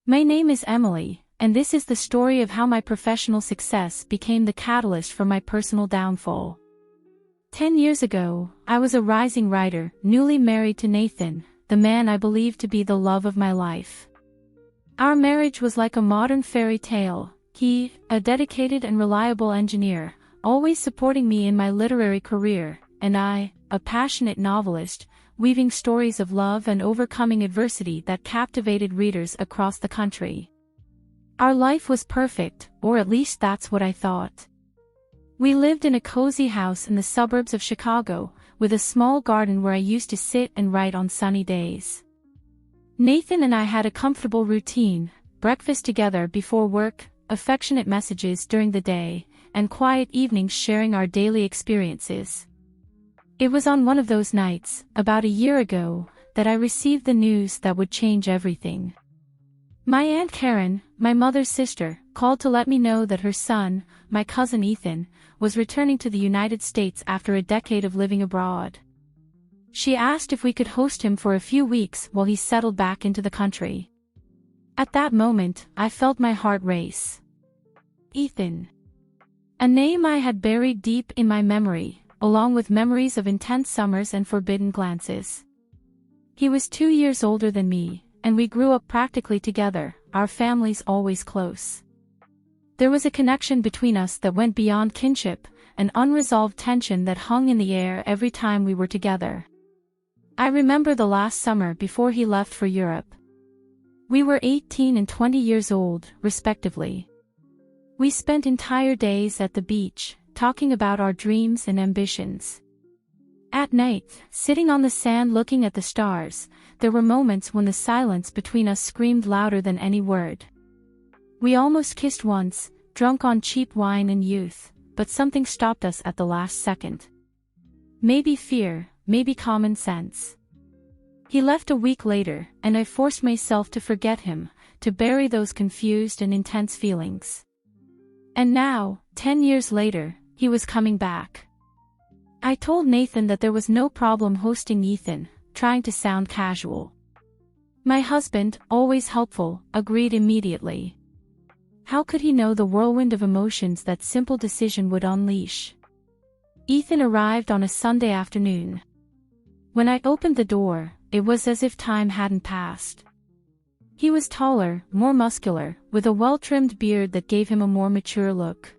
My name is Emily, and this is the story of how my professional success became the catalyst for my personal downfall. 10 years ago, I was a rising writer, newly married to Nathan, the man I believed to be the love of my life. Our marriage was like a modern fairy tale. He, a dedicated and reliable engineer, always supporting me in my literary career, and I, a passionate novelist, weaving stories of love and overcoming adversity that captivated readers across the country. Our life was perfect, or at least that's what I thought. We lived in a cozy house in the suburbs of Chicago, with a small garden where I used to sit and write on sunny days. Nathan and I had a comfortable routine: breakfast together before work, affectionate messages during the day, and quiet evenings sharing our daily experiences. It was on one of those nights, about a year ago, that I received the news that would change everything. My Aunt Karen, my mother's sister, called to let me know that her son, my cousin Ethan, was returning to the United States after a decade of living abroad. She asked if we could host him for a few weeks while he settled back into the country. At that moment, I felt my heart race. Ethan. A name I had buried deep in my memory, along with memories of intense summers and forbidden glances. He was 2 years older than me, and we grew up practically together, our families always close. There was a connection between us that went beyond kinship, an unresolved tension that hung in the air every time we were together. I remember the last summer before he left for Europe. We were 18 and 20 years old, respectively. We spent entire days at the beach, talking about our dreams and ambitions. At night, sitting on the sand looking at the stars, there were moments when the silence between us screamed louder than any word. We almost kissed once, drunk on cheap wine and youth, but something stopped us at the last second. Maybe fear, maybe common sense. He left a week later, and I forced myself to forget him, to bury those confused and intense feelings. And now, 10 years later, he was coming back. I told Nathan that there was no problem hosting Ethan, trying to sound casual. My husband, always helpful, agreed immediately. How could he know the whirlwind of emotions that simple decision would unleash? Ethan arrived on a Sunday afternoon. When I opened the door, it was as if time hadn't passed. He was taller, more muscular, with a well-trimmed beard that gave him a more mature look.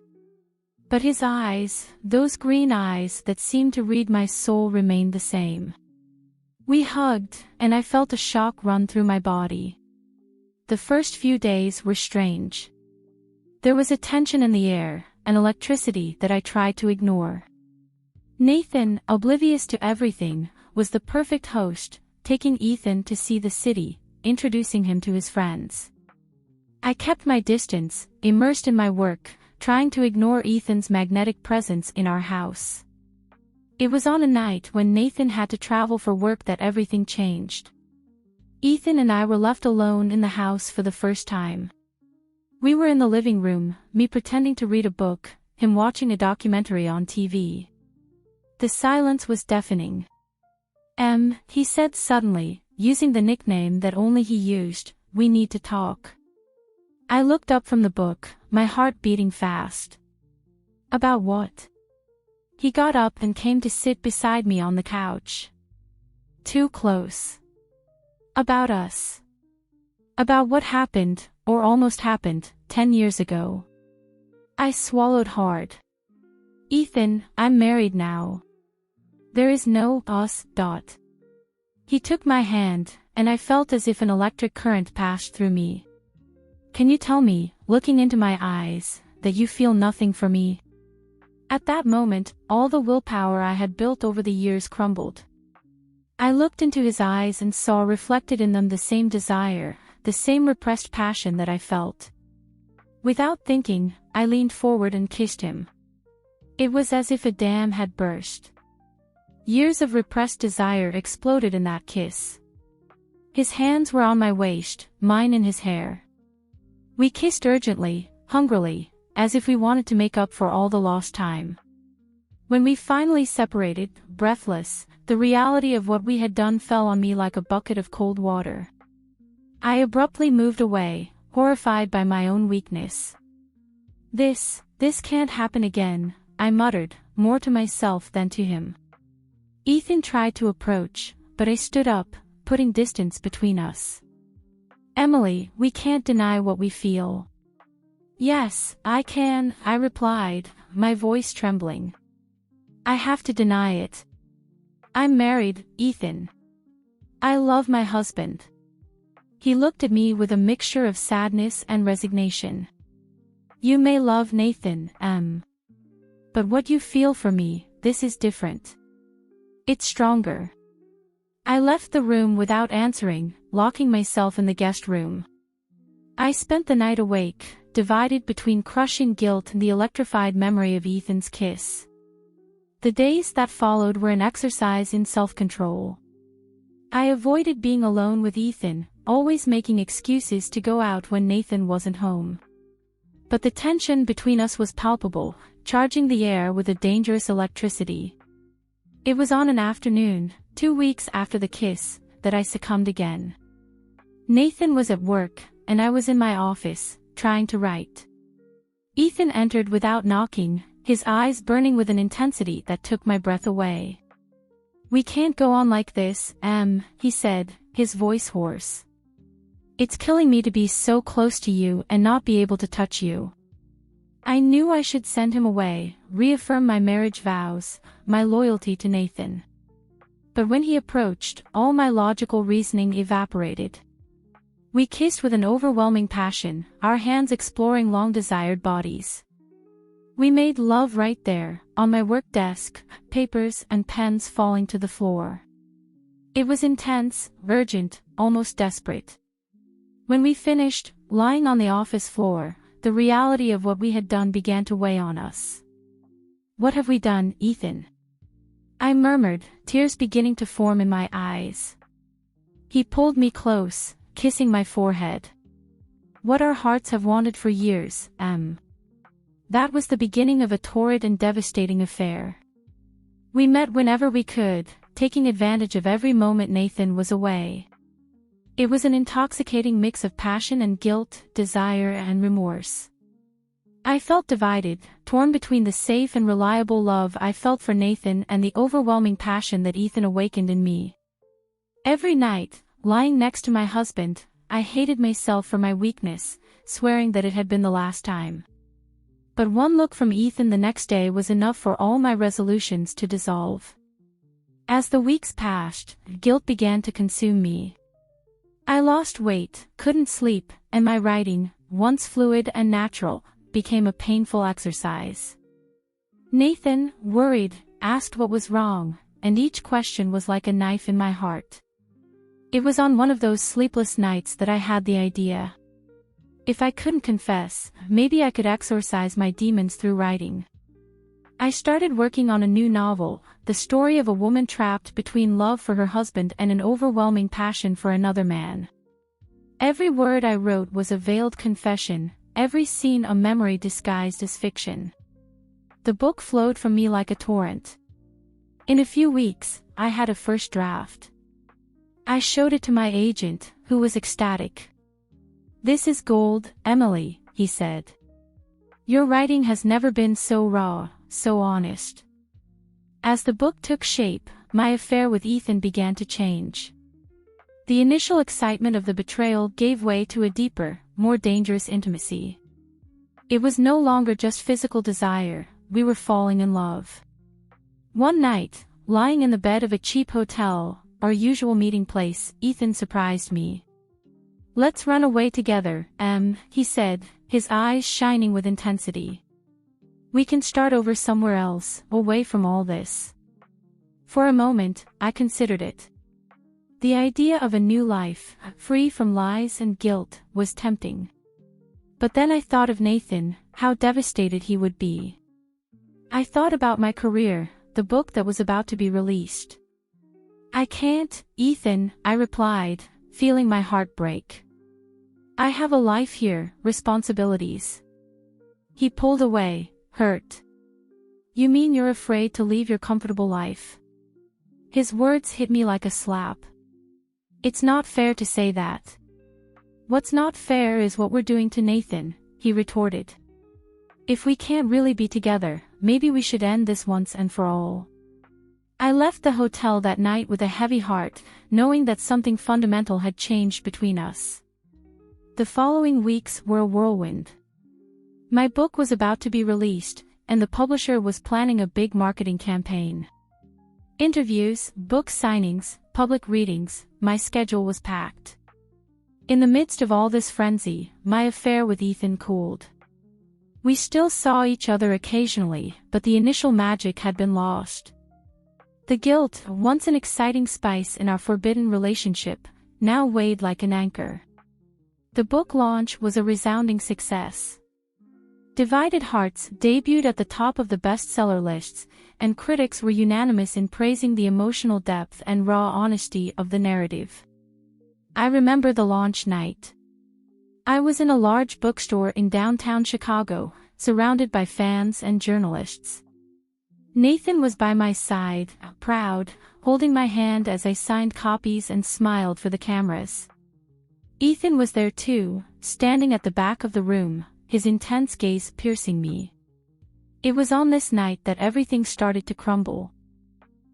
But his eyes, those green eyes that seemed to read my soul, remained the same. We hugged, and I felt a shock run through my body. The first few days were strange. There was a tension in the air, an electricity that I tried to ignore. Nathan, oblivious to everything, was the perfect host, taking Ethan to see the city, introducing him to his friends. I kept my distance, immersed in my work, trying to ignore Ethan's magnetic presence in our house. It was on a night when Nathan had to travel for work that everything changed. Ethan and I were left alone in the house for the first time. We were in the living room, me pretending to read a book, him watching a documentary on TV. The silence was deafening. He said suddenly, using the nickname that only he used, "We need to talk." I looked up from the book, my heart beating fast. About what? He got up and came to sit beside me on the couch. Too close. About us. About what happened, or almost happened, 10 years ago. I swallowed hard. Ethan, I'm married now. There is no us. He took my hand, and I felt as if an electric current passed through me. Can you tell me, looking into my eyes, that you feel nothing for me? At that moment, all the willpower I had built over the years crumbled. I looked into his eyes and saw reflected in them the same desire, the same repressed passion that I felt. Without thinking, I leaned forward and kissed him. It was as if a dam had burst. Years of repressed desire exploded in that kiss. His hands were on my waist, mine in his hair. We kissed urgently, hungrily, as if we wanted to make up for all the lost time. When we finally separated, breathless, the reality of what we had done fell on me like a bucket of cold water. I abruptly moved away, horrified by my own weakness. This can't happen again, I muttered, more to myself than to him. Ethan tried to approach, but I stood up, putting distance between us. Emily, we can't deny what we feel. Yes, I can, I replied, my voice trembling. I have to deny it. I'm married, Ethan. I love my husband. He looked at me with a mixture of sadness and resignation. You may love Nathan, but what you feel for me, this is different. It's stronger. I left the room without answering, locking myself in the guest room. I spent the night awake, divided between crushing guilt and the electrified memory of Ethan's kiss. The days that followed were an exercise in self-control. I avoided being alone with Ethan, always making excuses to go out when Nathan wasn't home. But the tension between us was palpable, charging the air with a dangerous electricity. It was on an afternoon, 2 weeks after the kiss, that I succumbed again. Nathan was at work, and I was in my office, trying to write. Ethan entered without knocking, his eyes burning with an intensity that took my breath away. We can't go on like this, he said, his voice hoarse. It's killing me to be so close to you and not be able to touch you. I knew I should send him away, reaffirm my marriage vows, my loyalty to Nathan. But when he approached, all my logical reasoning evaporated. We kissed with an overwhelming passion, our hands exploring long-desired bodies. We made love right there, on my work desk, papers and pens falling to the floor. It was intense, urgent, almost desperate. When we finished, lying on the office floor, the reality of what we had done began to weigh on us. What have we done, Ethan? I murmured, tears beginning to form in my eyes. He pulled me close, kissing my forehead. What our hearts have wanted for years, That was the beginning of a torrid and devastating affair. We met whenever we could, taking advantage of every moment Nathan was away. It was an intoxicating mix of passion and guilt, desire and remorse. I felt divided, torn between the safe and reliable love I felt for Nathan and the overwhelming passion that Ethan awakened in me. Every night, lying next to my husband, I hated myself for my weakness, swearing that it had been the last time. But one look from Ethan the next day was enough for all my resolutions to dissolve. As the weeks passed, guilt began to consume me. I lost weight, couldn't sleep, and my writing, once fluid and natural, became a painful exercise. Nathan, worried, asked what was wrong, and each question was like a knife in my heart. It was on one of those sleepless nights that I had the idea. If I couldn't confess, maybe I could exorcise my demons through writing. I started working on a new novel, the story of a woman trapped between love for her husband and an overwhelming passion for another man. Every word I wrote was a veiled confession, every scene a memory disguised as fiction. The book flowed from me like a torrent. In a few weeks, I had a first draft. I showed it to my agent, who was ecstatic. "This is gold, Emily," he said. "Your writing has never been so raw, so honest." As the book took shape, my affair with Ethan began to change. The initial excitement of the betrayal gave way to a deeper, more dangerous intimacy. It was no longer just physical desire, we were falling in love. One night, lying in the bed of a cheap hotel, our usual meeting place, Ethan surprised me. "Let's run away together, he said, his eyes shining with intensity. "We can start over somewhere else, away from all this." For a moment, I considered it. The idea of a new life, free from lies and guilt, was tempting. But then I thought of Nathan, how devastated he would be. I thought about my career, the book that was about to be released. "I can't, Ethan," I replied, feeling my heart break. "I have a life here, responsibilities." He pulled away, hurt. "You mean you're afraid to leave your comfortable life?" His words hit me like a slap. "It's not fair to say that. "What's not fair is what we're doing to Nathan," he retorted. "If we can't really be together, maybe we should end this once and for all." I left the hotel that night with a heavy heart, knowing that something fundamental had changed between us. The following weeks were a whirlwind. My book was about to be released, and the publisher was planning a big marketing campaign. Interviews, book signings, public readings, my schedule was packed. In the midst of all this frenzy, my affair with Ethan cooled. We still saw each other occasionally, but the initial magic had been lost. The guilt, once an exciting spice in our forbidden relationship, now weighed like an anchor. The book launch was a resounding success. Divided Hearts debuted at the top of the bestseller lists, and critics were unanimous in praising the emotional depth and raw honesty of the narrative. I remember the launch night. I was in a large bookstore in downtown Chicago, surrounded by fans and journalists. Nathan was by my side, proud, holding my hand as I signed copies and smiled for the cameras. Ethan was there too, standing at the back of the room, his intense gaze piercing me. It was on this night that everything started to crumble.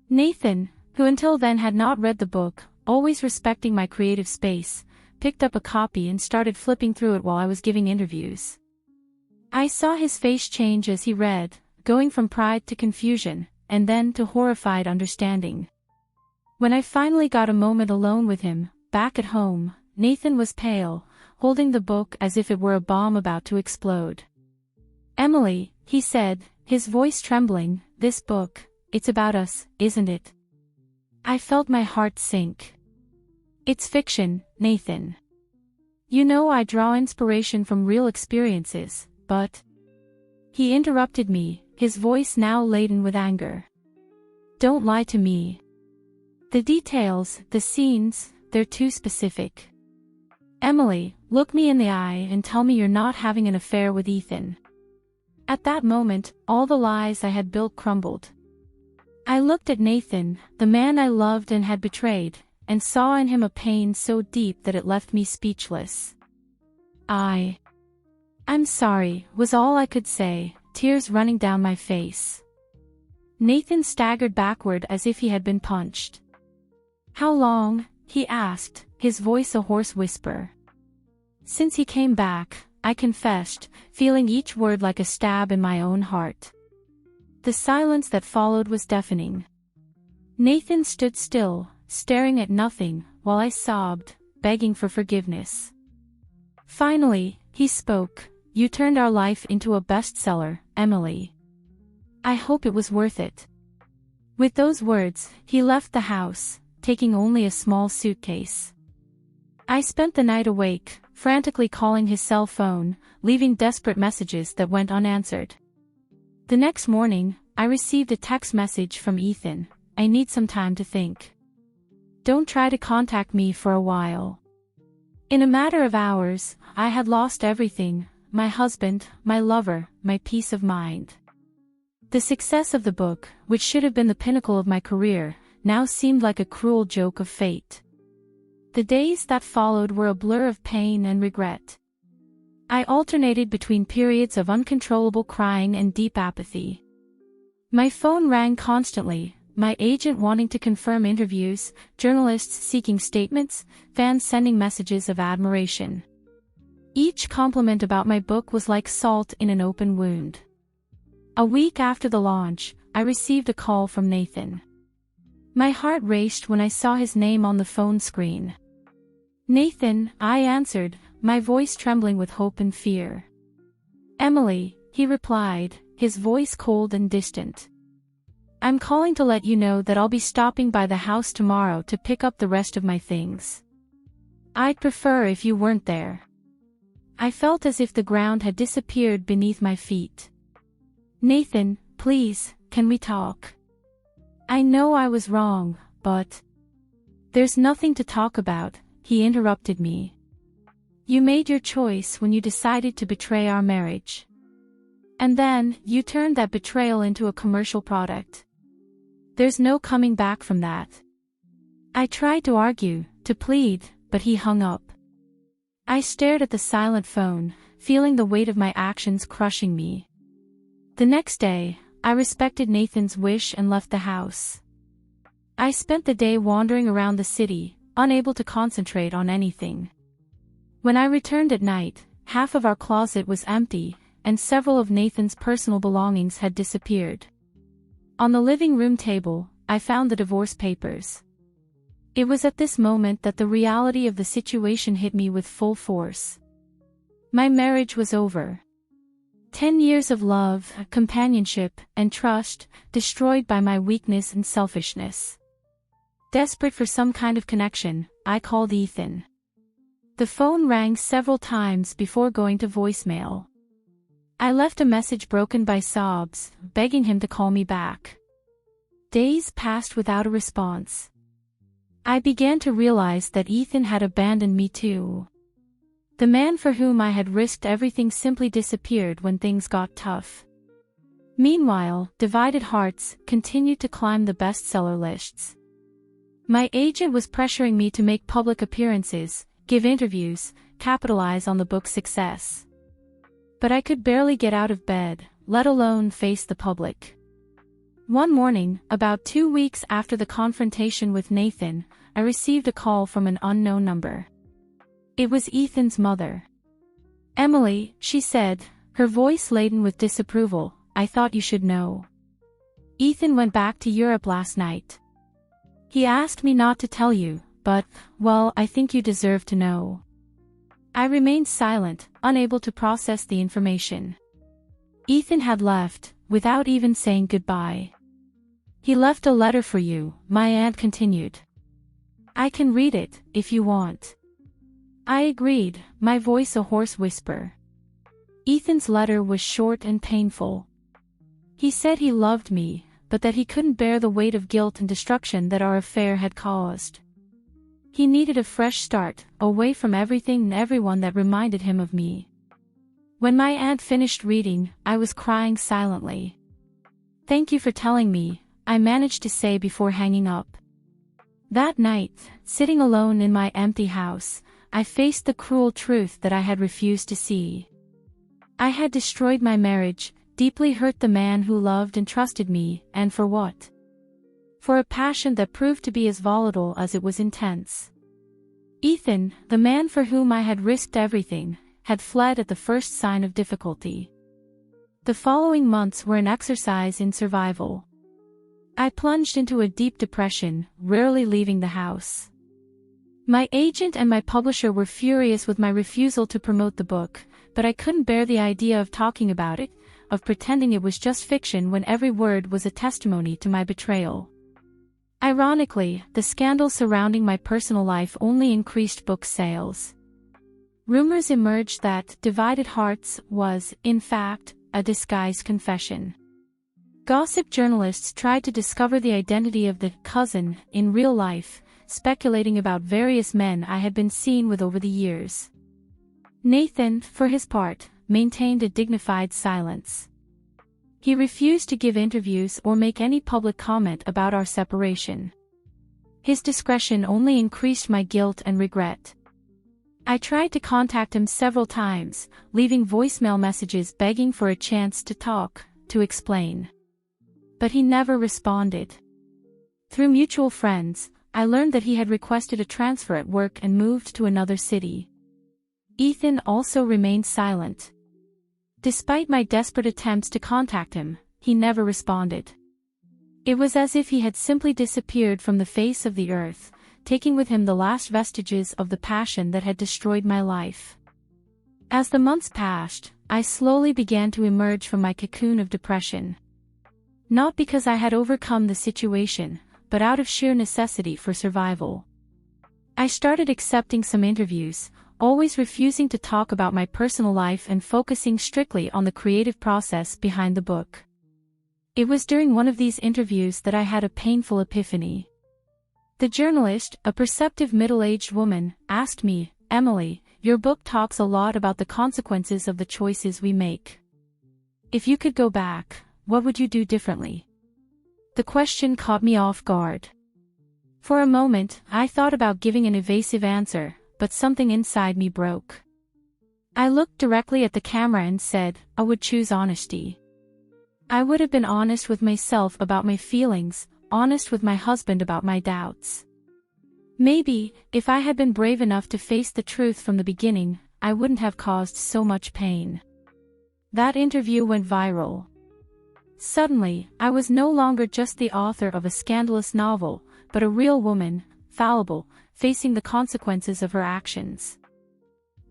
Nathan, who until then had not read the book, always respecting my creative space, picked up a copy and started flipping through it while I was giving interviews. I saw his face change as he read, going from pride to confusion, and then to horrified understanding. When I finally got a moment alone with him, back at home, Nathan was pale, holding the book as if it were a bomb about to explode. "Emily," he said, his voice trembling, "this book, it's about us, isn't it?" I felt my heart sink. "It's fiction, Nathan. You know I draw inspiration from real experiences, but..." He interrupted me, his voice now laden with anger. "Don't lie to me. The details, the scenes, they're too specific. Emily, look me in the eye and tell me you're not having an affair with Ethan." At that moment, all the lies I had built crumbled. I looked at Nathan, the man I loved and had betrayed, and saw in him a pain so deep that it left me speechless. "I'm sorry," was all I could say, tears running down my face. Nathan staggered backward as if he had been punched. "How long?" he asked, his voice a hoarse whisper. "Since he came back," I confessed, feeling each word like a stab in my own heart. The silence that followed was deafening. Nathan stood still, staring at nothing, while I sobbed, begging for forgiveness. Finally, he spoke. "You turned our life into a bestseller, Emily. I hope it was worth it." With those words, he left the house, taking only a small suitcase. I spent the night awake, frantically calling his cell phone, leaving desperate messages that went unanswered. The next morning, I received a text message from Ethan. "I need some time to think. Don't try to contact me for a while." In a matter of hours, I had lost everything: my husband, my lover, my peace of mind. The success of the book, which should have been the pinnacle of my career, now seemed like a cruel joke of fate. The days that followed were a blur of pain and regret. I alternated between periods of uncontrollable crying and deep apathy. My phone rang constantly, my agent wanting to confirm interviews, journalists seeking statements, fans sending messages of admiration. Each compliment about my book was like salt in an open wound. A week after the launch, I received a call from Nathan. My heart raced when I saw his name on the phone screen. "Nathan," I answered, my voice trembling with hope and fear. "Emily," he replied, his voice cold and distant. "I'm calling to let you know that I'll be stopping by the house tomorrow to pick up the rest of my things. I'd prefer if you weren't there." I felt as if the ground had disappeared beneath my feet. "Nathan, please, can we talk? I know I was wrong, but..." "There's nothing to talk about," he interrupted me. "You made your choice when you decided to betray our marriage. And then, you turned that betrayal into a commercial product. There's no coming back from that." I tried to argue, to plead, but he hung up. I stared at the silent phone, feeling the weight of my actions crushing me. The next day, I respected Nathan's wish and left the house. I spent the day wandering around the city, unable to concentrate on anything. When I returned at night, half of our closet was empty, and several of Nathan's personal belongings had disappeared. On the living room table, I found the divorce papers. It was at this moment that the reality of the situation hit me with full force. My marriage was over. 10 years of love, companionship, and trust, destroyed by my weakness and selfishness. Desperate for some kind of connection, I called Ethan. The phone rang several times before going to voicemail. I left a message broken by sobs, begging him to call me back. Days passed without a response. I began to realize that Ethan had abandoned me too. The man for whom I had risked everything simply disappeared when things got tough. Meanwhile, Divided Hearts continued to climb the bestseller lists. My agent was pressuring me to make public appearances, give interviews, capitalize on the book's success. But I could barely get out of bed, let alone face the public. One morning, about 2 weeks after the confrontation with Nathan, I received a call from an unknown number. It was Ethan's mother. "Emily," she said, her voice laden with disapproval, "I thought you should know. Ethan went back to Europe last night. He asked me not to tell you, but, well, I think you deserve to know." I remained silent, unable to process the information. Ethan had left, without even saying goodbye. "He left a letter for you," my aunt continued. "I can read it, if you want." I agreed, my voice a hoarse whisper. Ethan's letter was short and painful. He said he loved me, but that he couldn't bear the weight of guilt and destruction that our affair had caused. He needed a fresh start, away from everything and everyone that reminded him of me. When my aunt finished reading, I was crying silently. "Thank you for telling me," I managed to say before hanging up. That night, sitting alone in my empty house, I faced the cruel truth that I had refused to see. I had destroyed my marriage, deeply hurt the man who loved and trusted me, and for what? For a passion that proved to be as volatile as it was intense. Ethan, the man for whom I had risked everything, had fled at the first sign of difficulty. The following months were an exercise in survival. I plunged into a deep depression, rarely leaving the house. My agent and my publisher were furious with my refusal to promote the book, but I couldn't bear the idea of talking about it, of pretending it was just fiction when every word was a testimony to my betrayal. Ironically, the scandal surrounding my personal life only increased book sales. Rumors emerged that Divided Hearts was, in fact, a disguised confession. Gossip journalists tried to discover the identity of the cousin in real life, speculating about various men I had been seen with over the years. Nathan, for his part, maintained a dignified silence. He refused to give interviews or make any public comment about our separation. His discretion only increased my guilt and regret. I tried to contact him several times, leaving voicemail messages begging for a chance to talk, to explain. But he never responded. Through mutual friends, I learned that he had requested a transfer at work and moved to another city. Ethan also remained silent. Despite my desperate attempts to contact him, he never responded. It was as if he had simply disappeared from the face of the earth, taking with him the last vestiges of the passion that had destroyed my life. As the months passed, I slowly began to emerge from my cocoon of depression. Not because I had overcome the situation, but out of sheer necessity for survival. I started accepting some interviews, always refusing to talk about my personal life and focusing strictly on the creative process behind the book. It was during one of these interviews that I had a painful epiphany. The journalist, a perceptive middle-aged woman, asked me, "Emily, your book talks a lot about the consequences of the choices we make. If you could go back, what would you do differently?" The question caught me off guard. For a moment, I thought about giving an evasive answer, but something inside me broke. I looked directly at the camera and said, I would choose honesty. I would have been honest with myself about my feelings, honest with my husband about my doubts. Maybe, if I had been brave enough to face the truth from the beginning, I wouldn't have caused so much pain. That interview went viral. Suddenly, I was no longer just the author of a scandalous novel, but a real woman, fallible, facing the consequences of her actions.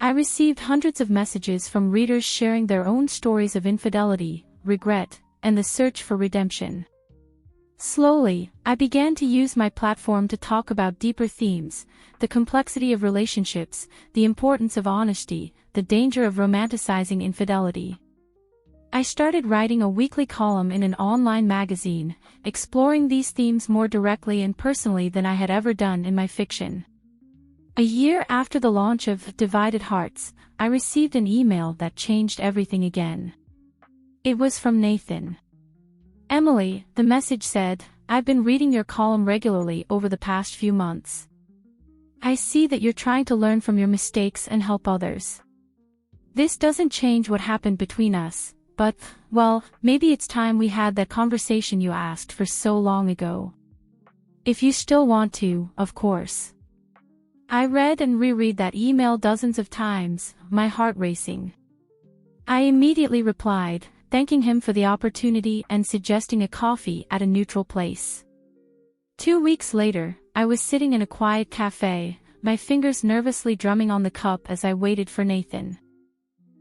I received hundreds of messages from readers sharing their own stories of infidelity, regret, and the search for redemption. Slowly, I began to use my platform to talk about deeper themes: the complexity of relationships, the importance of honesty, the danger of romanticizing infidelity. I started writing a weekly column in an online magazine, exploring these themes more directly and personally than I had ever done in my fiction. A year after the launch of Divided Hearts, I received an email that changed everything again. It was from Nathan. Emily, the message said, I've been reading your column regularly over the past few months. I see that you're trying to learn from your mistakes and help others. This doesn't change what happened between us, but, well, maybe it's time we had that conversation you asked for so long ago. If you still want to, of course. I read and reread that email dozens of times, my heart racing. I immediately replied, thanking him for the opportunity and suggesting a coffee at a neutral place. 2 weeks later, I was sitting in a quiet cafe, my fingers nervously drumming on the cup as I waited for Nathan.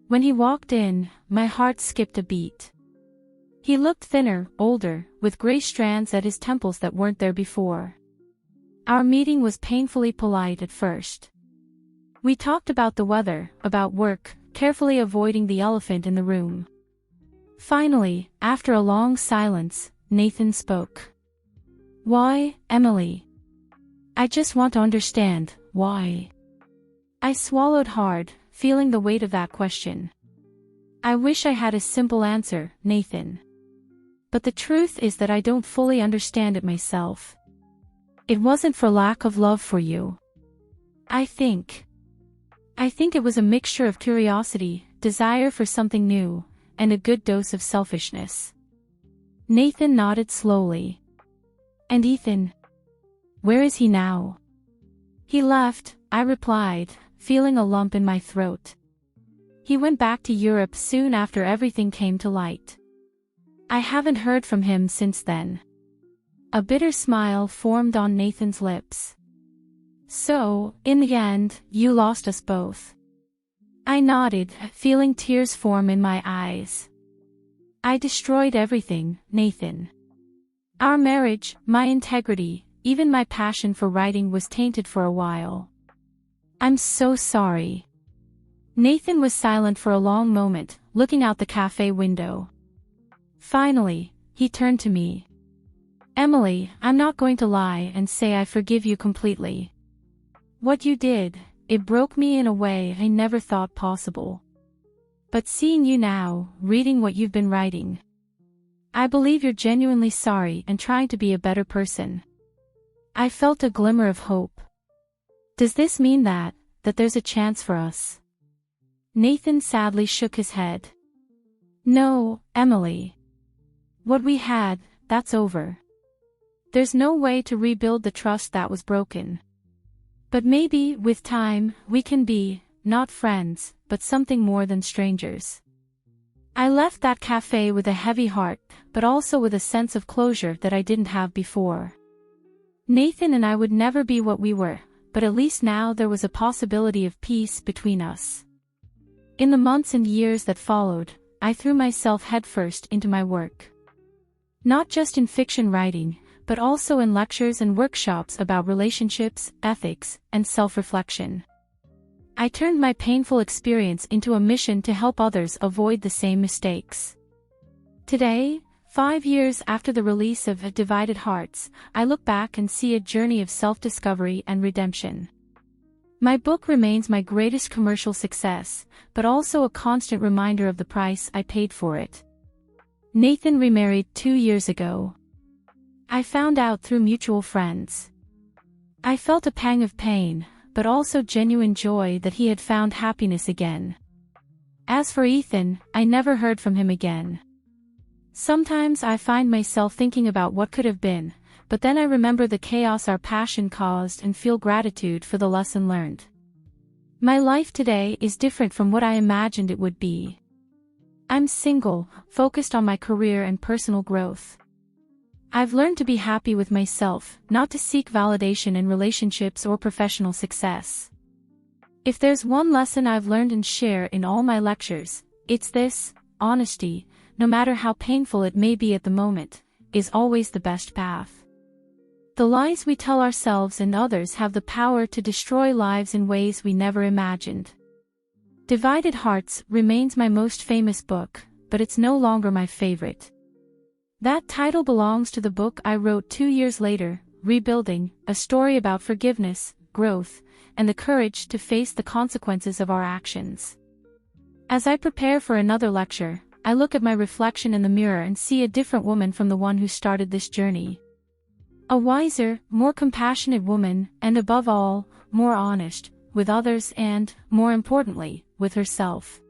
When he walked in, my heart skipped a beat. He looked thinner, older, with gray strands at his temples that weren't there before. Our meeting was painfully polite at first. We talked about the weather, about work, carefully avoiding the elephant in the room. Finally, after a long silence, Nathan spoke. Why, Emily? I just want to understand, why? I swallowed hard, feeling the weight of that question. I wish I had a simple answer, Nathan. But the truth is that I don't fully understand it myself. It wasn't for lack of love for you. I think it was a mixture of curiosity, desire for something new, and a good dose of selfishness. Nathan nodded slowly. And Ethan? Where is he now? He left, I replied, feeling a lump in my throat. He went back to Europe soon after everything came to light. I haven't heard from him since then. A bitter smile formed on Nathan's lips. So, in the end, you lost us both. I nodded, feeling tears form in my eyes. I destroyed everything, Nathan. Our marriage, my integrity, even my passion for writing was tainted for a while. I'm so sorry. Nathan was silent for a long moment, looking out the cafe window. Finally, he turned to me. Emily, I'm not going to lie and say I forgive you completely. What you did, it broke me in a way I never thought possible. But seeing you now, reading what you've been writing, I believe you're genuinely sorry and trying to be a better person. I felt a glimmer of hope. Does this mean that there's a chance for us? Nathan sadly shook his head. No, Emily. What we had, that's over. There's no way to rebuild the trust that was broken. But maybe, with time, we can be, not friends, but something more than strangers. I left that cafe with a heavy heart, but also with a sense of closure that I didn't have before. Nathan and I would never be what we were, but at least now there was a possibility of peace between us. In the months and years that followed, I threw myself headfirst into my work. Not just in fiction writing, but also in lectures and workshops about relationships, ethics, and self-reflection. I turned my painful experience into a mission to help others avoid the same mistakes. Today, 5 years after the release of Divided Hearts, I look back and see a journey of self-discovery and redemption. My book remains my greatest commercial success, but also a constant reminder of the price I paid for it. Nathan remarried 2 years ago. I found out through mutual friends. I felt a pang of pain, but but also genuine joy that he had found happiness again. As for Ethan, I never heard from him again. Sometimes I find myself thinking about what could have been, but then I remember the chaos our passion caused and feel gratitude for the lesson learned. My life today is different from what I imagined it would be. I'm single, focused on my career and personal growth. I've learned to be happy with myself, not to seek validation in relationships or professional success. If there's one lesson I've learned and share in all my lectures, it's this: honesty, no matter how painful it may be at the moment, is always the best path. The lies we tell ourselves and others have the power to destroy lives in ways we never imagined. Divided Hearts remains my most famous book, but it's no longer my favorite. That title belongs to the book I wrote 2 years later, Rebuilding, a story about forgiveness, growth, and the courage to face the consequences of our actions. As I prepare for another lecture, I look at my reflection in the mirror and see a different woman from the one who started this journey. A wiser, more compassionate woman, and above all, more honest, with others and, more importantly, with herself.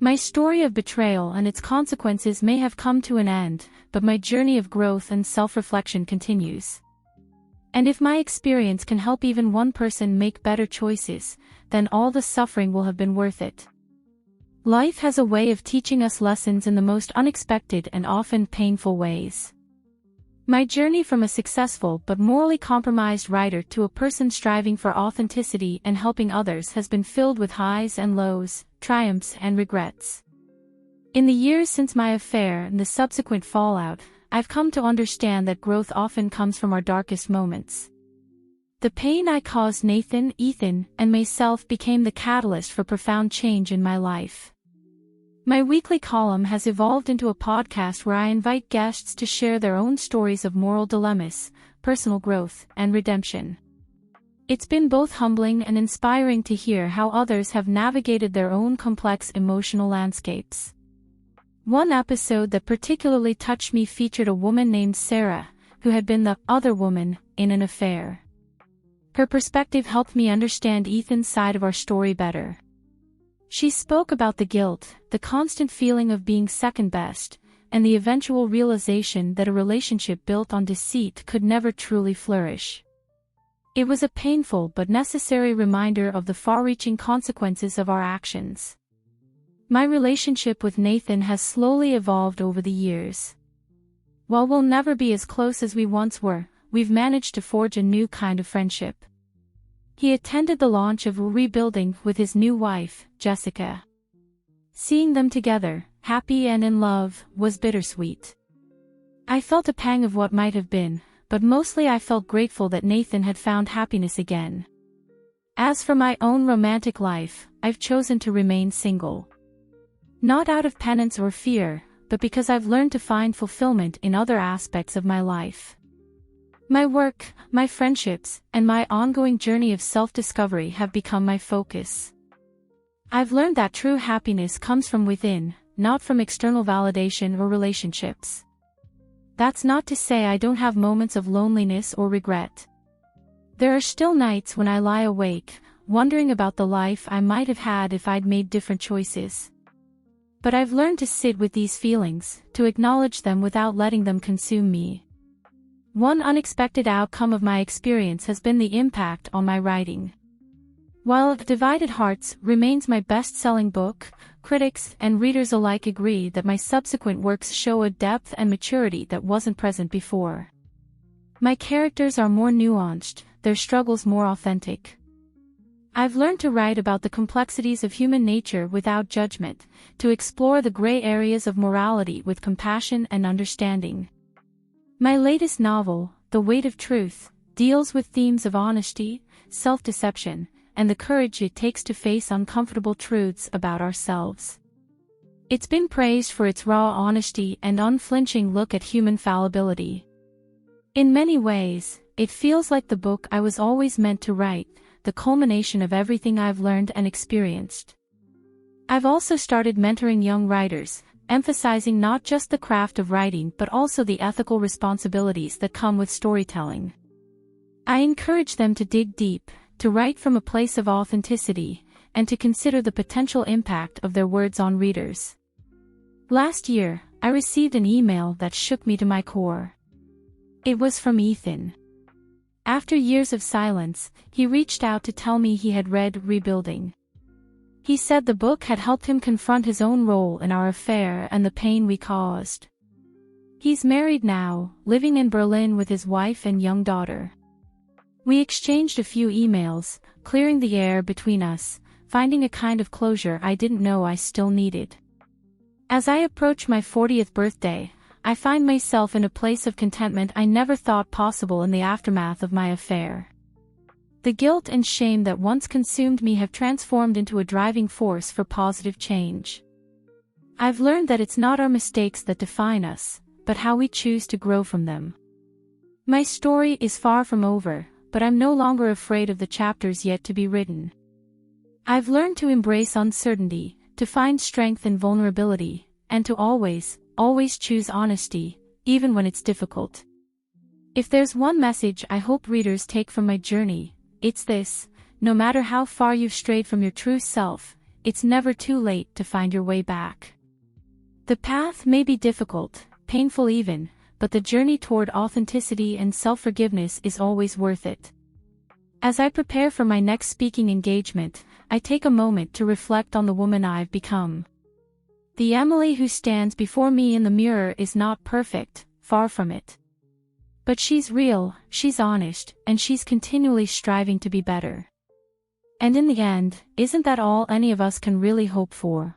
My story of betrayal and its consequences may have come to an end, but my journey of growth and self-reflection continues. And if my experience can help even one person make better choices, then all the suffering will have been worth it. Life has a way of teaching us lessons in the most unexpected and often painful ways. My journey from a successful but morally compromised writer to a person striving for authenticity and helping others has been filled with highs and lows, triumphs and regrets. In the years since my affair and the subsequent fallout, I've come to understand that growth often comes from our darkest moments. The pain I caused Nathan, Ethan, and myself became the catalyst for profound change in my life. My weekly column has evolved into a podcast where I invite guests to share their own stories of moral dilemmas, personal growth, and redemption. It's been both humbling and inspiring to hear how others have navigated their own complex emotional landscapes. One episode that particularly touched me featured a woman named Sarah, who had been the other woman in an affair. Her perspective helped me understand Ethan's side of our story better. She spoke about the guilt, the constant feeling of being second best, and the eventual realization that a relationship built on deceit could never truly flourish. It was a painful but necessary reminder of the far-reaching consequences of our actions. My relationship with Nathan has slowly evolved over the years. While we'll never be as close as we once were, we've managed to forge a new kind of friendship. He attended the launch of Rebuilding with his new wife, Jessica. Seeing them together, happy and in love, was bittersweet. I felt a pang of what might have been, but mostly I felt grateful that Nathan had found happiness again. As for my own romantic life, I've chosen to remain single. Not out of penance or fear, but because I've learned to find fulfillment in other aspects of my life. My work, my friendships, and my ongoing journey of self-discovery have become my focus. I've learned that true happiness comes from within, not from external validation or relationships. That's not to say I don't have moments of loneliness or regret. There are still nights when I lie awake, wondering about the life I might have had if I'd made different choices. But I've learned to sit with these feelings, to acknowledge them without letting them consume me. One unexpected outcome of my experience has been the impact on my writing. While Divided Hearts remains my best-selling book, critics and readers alike agree that my subsequent works show a depth and maturity that wasn't present before. My characters are more nuanced, their struggles more authentic. I've learned to write about the complexities of human nature without judgment, to explore the gray areas of morality with compassion and understanding. My latest novel, The Weight of Truth, deals with themes of honesty, self-deception, and the courage it takes to face uncomfortable truths about ourselves. It's been praised for its raw honesty and unflinching look at human fallibility. In many ways, it feels like the book I was always meant to write, the culmination of everything I've learned and experienced. I've also started mentoring young writers, emphasizing not just the craft of writing but also the ethical responsibilities that come with storytelling. I encourage them to dig deep, to write from a place of authenticity, and to consider the potential impact of their words on readers. Last year, I received an email that shook me to my core. It was from Ethan. After years of silence, he reached out to tell me he had read Rebuilding. He said the book had helped him confront his own role in our affair and the pain we caused. He's married now, living in Berlin with his wife and young daughter. We exchanged a few emails, clearing the air between us, finding a kind of closure I didn't know I still needed. As I approach my 40th birthday, I find myself in a place of contentment I never thought possible in the aftermath of my affair. The guilt and shame that once consumed me have transformed into a driving force for positive change. I've learned that it's not our mistakes that define us, but how we choose to grow from them. My story is far from over, but I'm no longer afraid of the chapters yet to be written. I've learned to embrace uncertainty, to find strength in vulnerability, and to always choose honesty, even when it's difficult. If there's one message I hope readers take from my journey, it's this: no matter how far you've strayed from your true self, it's never too late to find your way back. The path may be difficult, painful even, but the journey toward authenticity and self-forgiveness is always worth it. As I prepare for my next speaking engagement, I take a moment to reflect on the woman I've become. The Emily who stands before me in the mirror is not perfect, far from it. But she's real, she's honest, and she's continually striving to be better. And in the end, isn't that all any of us can really hope for?